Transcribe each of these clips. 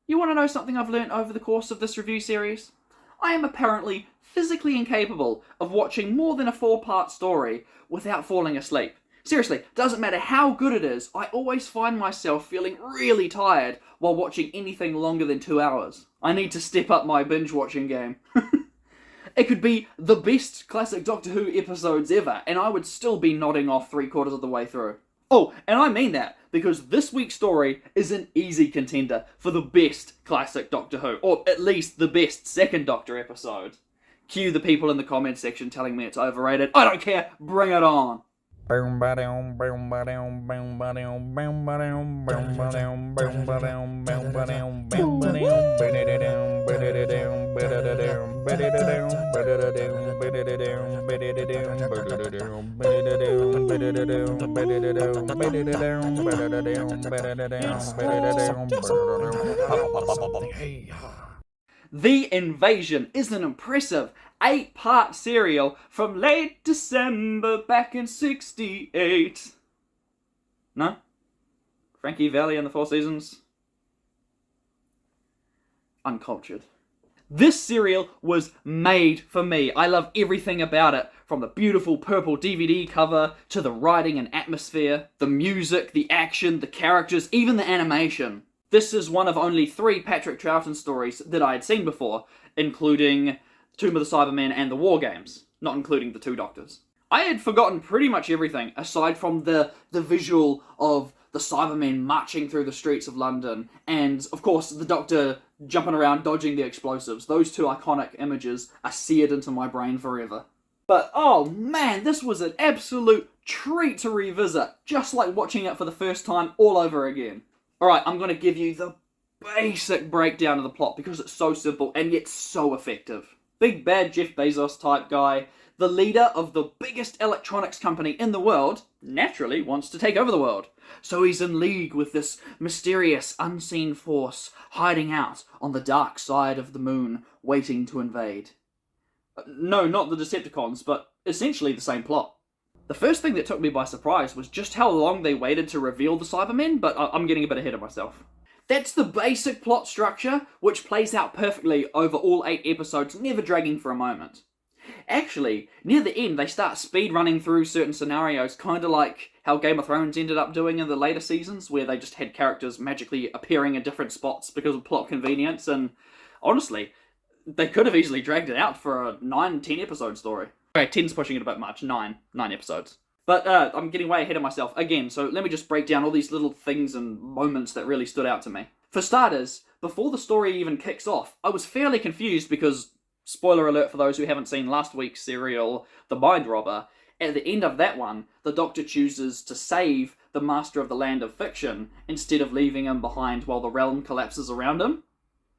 You want to know something I've learnt over the course of this review series? I am apparently physically incapable of watching more than a 4-part story without falling asleep. Seriously, doesn't matter how good it is, I always find myself feeling really tired while watching anything longer than 2 hours. I need to step up my binge watching game. It could be the best classic Doctor Who episodes ever, and I would still be nodding off 3/4 of the way through. Oh, and I mean that, because this week's story is an easy contender for the best classic Doctor Who, or at least the best second Doctor episode. Cue the people in the comments section telling me it's overrated. I don't care, bring it on! The Invasion is an impressive 8-part serial from late December back in '68. No? Frankie Valli and the Four Seasons? Uncultured. This serial was made for me. I love everything about it, from the beautiful purple DVD cover, to the writing and atmosphere, the music, the action, the characters, even the animation. This is one of only 3 Patrick Traughton stories that I had seen before, including Tomb of the Cybermen and the War Games, not including the 2 Doctors. I had forgotten pretty much everything, aside from the visual of the Cybermen marching through the streets of London, and, of course, the Doctor jumping around dodging the explosives. Those 2 iconic images are seared into my brain forever. But, oh man, this was an absolute treat to revisit, just like watching it for the first time all over again. Alright, I'm going to give you the basic breakdown of the plot because it's so simple and yet so effective. Big bad Jeff Bezos type guy, the leader of the biggest electronics company in the world, naturally wants to take over the world. So he's in league with this mysterious, unseen force hiding out on the dark side of the moon, waiting to invade. No, not the Decepticons, but essentially the same plot. The first thing that took me by surprise was just how long they waited to reveal the Cybermen, but I'm getting a bit ahead of myself. That's the basic plot structure, which plays out perfectly over all 8 episodes, never dragging for a moment. Actually, near the end, they start speed-running through certain scenarios, kinda like how Game of Thrones ended up doing in the later seasons, where they just had characters magically appearing in different spots because of plot convenience, and honestly, they could have easily dragged it out for a 9-10 episode story. Okay, 10's pushing it a bit much, 9 episodes. But I'm getting way ahead of myself again, so let me just break down all these little things and moments that really stood out to me. For starters, before the story even kicks off, I was fairly confused because, spoiler alert for those who haven't seen last week's serial, The Mind Robber, at the end of that one, the Doctor chooses to save the Master of the Land of Fiction instead of leaving him behind while the realm collapses around him.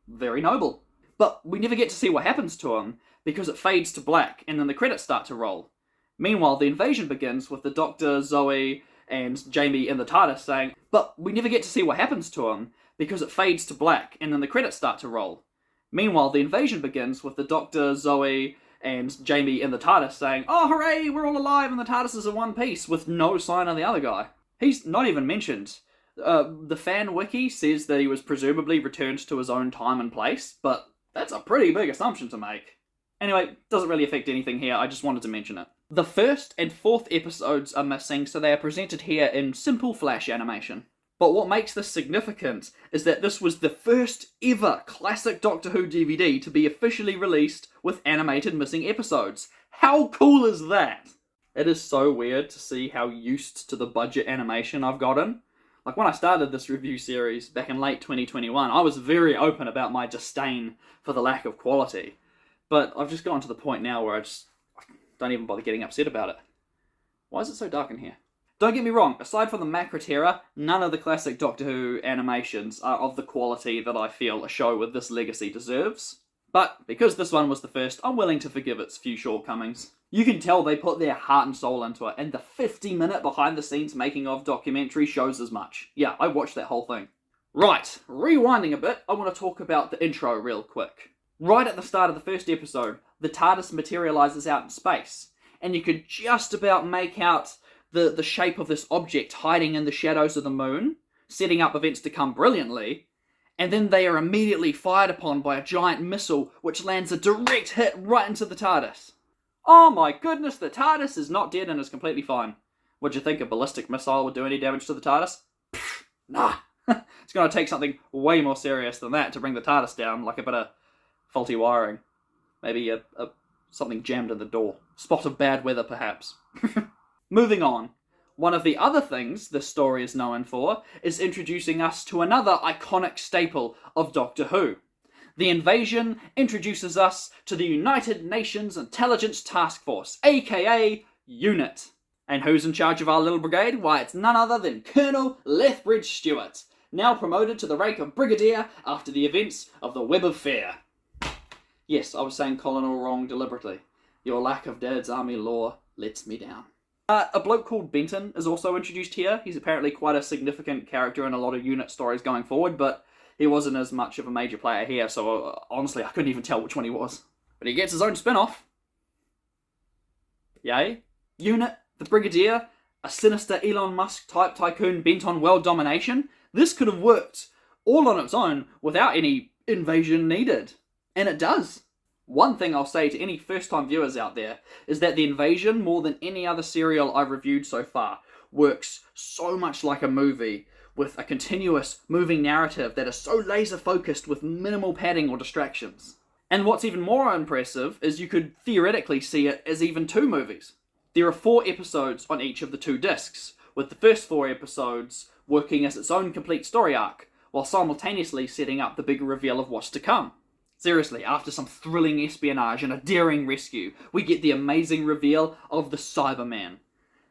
Very noble. But we never get to see what happens to him, because it fades to black and then the credits start to roll. Meanwhile, the invasion begins with the Doctor, Zoe, and Jamie in the TARDIS saying, but we never get to see what happens to him, because it fades to black and then the credits start to roll. Meanwhile, the invasion begins with the Doctor, Zoe, and Jamie in the TARDIS saying, oh hooray, we're all alive and the TARDIS is in one piece, with no sign of the other guy. He's not even mentioned. The fan wiki says that he was presumably returned to his own time and place, but that's a pretty big assumption to make. Anyway, doesn't really affect anything here, I just wanted to mention it. The 1st and 4th episodes are missing, so they are presented here in simple flash animation. But what makes this significant is that this was the first ever classic Doctor Who DVD to be officially released with animated missing episodes. How cool is that? It is so weird to see how used to the budget animation I've gotten. Like when I started this review series back in late 2021, I was very open about my disdain for the lack of quality. But I've just gotten to the point now where I don't even bother getting upset about it. Why is it so dark in here? Don't get me wrong, aside from the Macra Terror, none of the classic Doctor Who animations are of the quality that I feel a show with this legacy deserves. But because this one was the first, I'm willing to forgive its few shortcomings. You can tell they put their heart and soul into it, and the 50-minute behind-the-scenes making-of documentary shows as much. Yeah, I watched that whole thing. Right, rewinding a bit, I want to talk about the intro real quick. Right at the start of the first episode, the TARDIS materialises out in space, and you could just about make out the shape of this object hiding in the shadows of the moon, setting up events to come brilliantly, and then they are immediately fired upon by a giant missile which lands a direct hit right into the TARDIS. Oh my goodness, the TARDIS is not dead and is completely fine. Would you think a ballistic missile would do any damage to the TARDIS? Pfft, nah. It's going to take something way more serious than that to bring the TARDIS down, like a bit of faulty wiring. Maybe something jammed in the door. Spot of bad weather, perhaps. Moving on. One of the other things this story is known for is introducing us to another iconic staple of Doctor Who. The invasion introduces us to the United Nations Intelligence Task Force, aka U.N.I.T. And who's in charge of our little brigade? Why, it's none other than Colonel Lethbridge Stewart, now promoted to the rank of Brigadier after the events of the Web of Fear. Yes, I was saying Colonel wrong deliberately. Your lack of Dad's army lore lets me down. A bloke called Benton is also introduced here. He's apparently quite a significant character in a lot of U.N.I.T stories going forward, but he wasn't as much of a major player here, so honestly I couldn't even tell which one he was. But he gets his own spin-off. Yay. U.N.I.T, the Brigadier, a sinister Elon Musk type tycoon bent on world domination. This could have worked all on its own without any invasion needed. And it does. One thing I'll say to any first-time viewers out there is that The Invasion, more than any other serial I've reviewed so far, works so much like a movie, with a continuous, moving narrative that is so laser-focused with minimal padding or distractions. And what's even more impressive is you could theoretically see it as even 2 movies. There are 4 episodes on each of the 2 discs, with the first 4 episodes working as its own complete story arc, while simultaneously setting up the bigger reveal of what's to come. Seriously, after some thrilling espionage and a daring rescue, we get the amazing reveal of the Cybermen.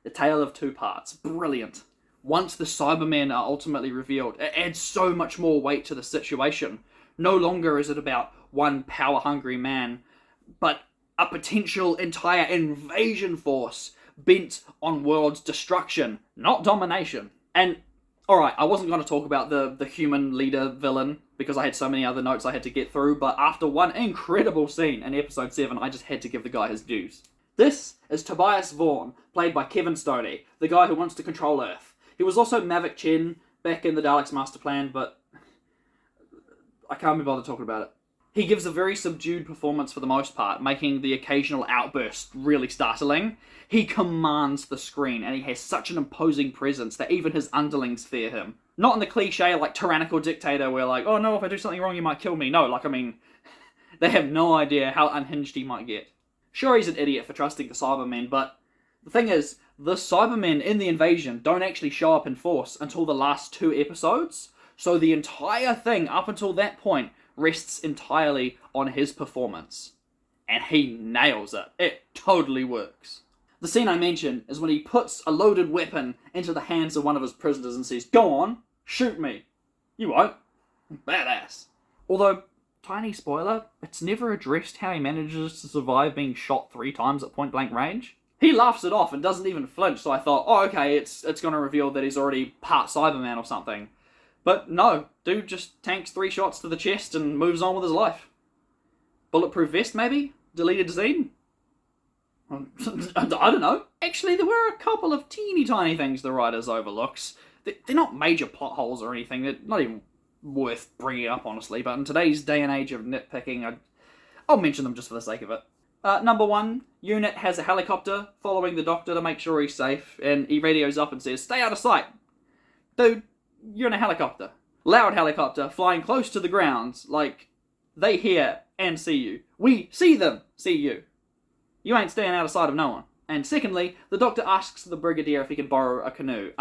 The tale of 2 parts. Brilliant. Once the Cybermen are ultimately revealed, it adds so much more weight to the situation. No longer is it about one power-hungry man, but a potential entire invasion force bent on world's destruction, not domination. And, alright, I wasn't going to talk about the human leader villain, because I had so many other notes I had to get through, but after one incredible scene in episode 7, I just had to give the guy his dues. This is Tobias Vaughan, played by Kevin Stoney, the guy who wants to control Earth. He was also Mavic Chen back in the Daleks' Master Plan, but I can't be bothered talking about it. He gives a very subdued performance for the most part, making the occasional outburst really startling. He commands the screen, and he has such an imposing presence that even his underlings fear him. Not in the cliche, like, tyrannical dictator where, like, oh no, if I do something wrong you might kill me. No, like, I mean, they have no idea how unhinged he might get. Sure, he's an idiot for trusting the Cybermen, but the thing is, the Cybermen in The Invasion don't actually show up in force until the last 2 episodes, so the entire thing up until that point rests entirely on his performance. And he nails it. It totally works. The scene I mentioned is when he puts a loaded weapon into the hands of one of his prisoners and says, "Go on, shoot me." You won't. Badass. Although, tiny spoiler, it's never addressed how he manages to survive being shot 3 times at point blank range. He laughs it off and doesn't even flinch, so I thought, oh okay, it's going to reveal that he's already part Cyberman or something. But no, dude just tanks 3 shots to the chest and moves on with his life. Bulletproof vest, maybe? Deleted scene? I don't know. Actually, there were a couple of teeny tiny things the writers overlooks. They're not major plot holes or anything. They're not even worth bringing up, honestly. But in today's day and age of nitpicking, I'll mention them just for the sake of it. Number 1, U.N.I.T has a helicopter following the Doctor to make sure he's safe, and he radios up and says, "Stay out of sight." Dude, you're in a helicopter. Loud helicopter, flying close to the ground, like, they hear and see you. We see them see you. You ain't staying out of sight of no one. And secondly, the Doctor asks the Brigadier if he can borrow a canoe.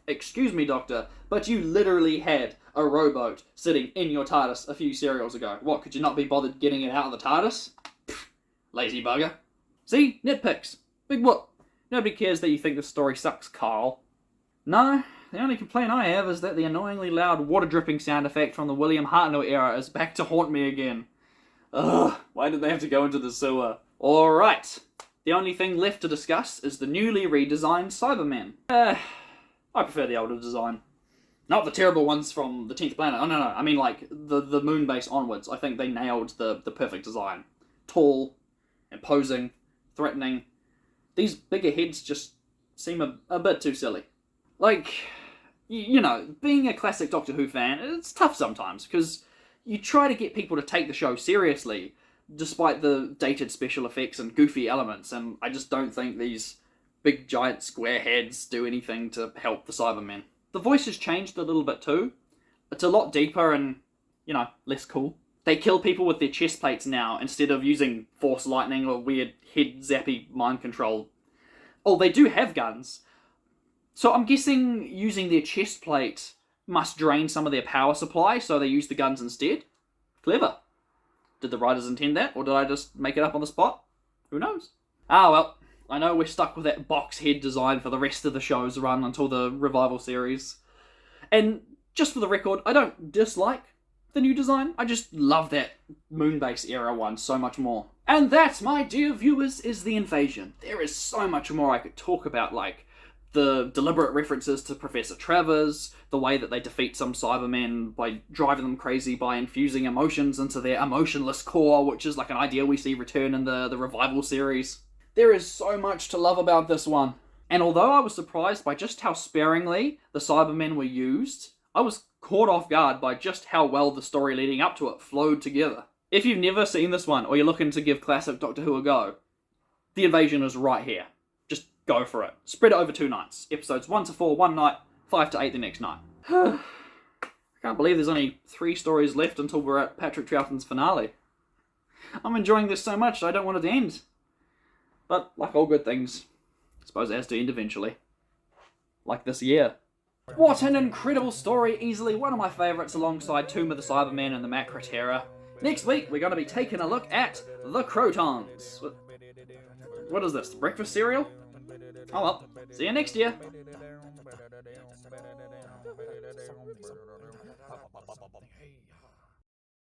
Excuse me, Doctor, but you literally had a rowboat sitting in your TARDIS a few serials ago. What, could you not be bothered getting it out of the TARDIS? Pfft, lazy bugger. See? Nitpicks. Big whoop. Nobody cares that you think the story sucks, Carl. No, the only complaint I have is that the annoyingly loud water dripping sound effect from the William Hartnell era is back to haunt me again. Ugh, why did they have to go into the sewer? Alright. The only thing left to discuss is the newly redesigned Cybermen. I prefer the older design. Not the terrible ones from the 10th Planet. Oh, no. I mean, like, the moon base onwards. I think they nailed the perfect design. Tall, imposing, threatening. These bigger heads just seem a bit too silly. Like, You know, being a classic Doctor Who fan, it's tough sometimes, because you try to get people to take the show seriously, despite the dated special effects and goofy elements, and I just don't think these big giant square heads do anything to help the Cybermen. The voice has changed a little bit too. It's a lot deeper and, less cool. They kill people with their chest plates now, instead of using force lightning or weird head zappy mind control. Oh, they do have guns. So I'm guessing using their chest plate must drain some of their power supply, so they use the guns instead. Clever. Did the writers intend that, or did I just make it up on the spot? Who knows? Ah well, I know we're stuck with that box head design for the rest of the show's run until the revival series. And just for the record, I don't dislike the new design, I just love that Moonbase era one so much more. And that, my dear viewers, is The Invasion. There is so much more I could talk about, like the deliberate references to Professor Travers, the way that they defeat some Cybermen by driving them crazy by infusing emotions into their emotionless core, which is like an idea we see return in the revival series. There is so much to love about this one. And although I was surprised by just how sparingly the Cybermen were used, I was caught off guard by just how well the story leading up to it flowed together. If you've never seen this one, or you're looking to give classic Doctor Who a go, The Invasion is right here. Just go for it. Spread it over 2 nights. Episodes 1 to 4 one night, 5 to 8 the next night. I can't believe there's only 3 stories left until we're at Patrick Troughton's finale. I'm enjoying this so much I don't want it to end. But like all good things, I suppose it has to end eventually. Like this year. What an incredible story, easily one of my favourites alongside Tomb of the Cybermen and the Macra Terror. Next week, we're going to be taking a look at the Crotons. What is this, breakfast cereal? Oh well, see you next year.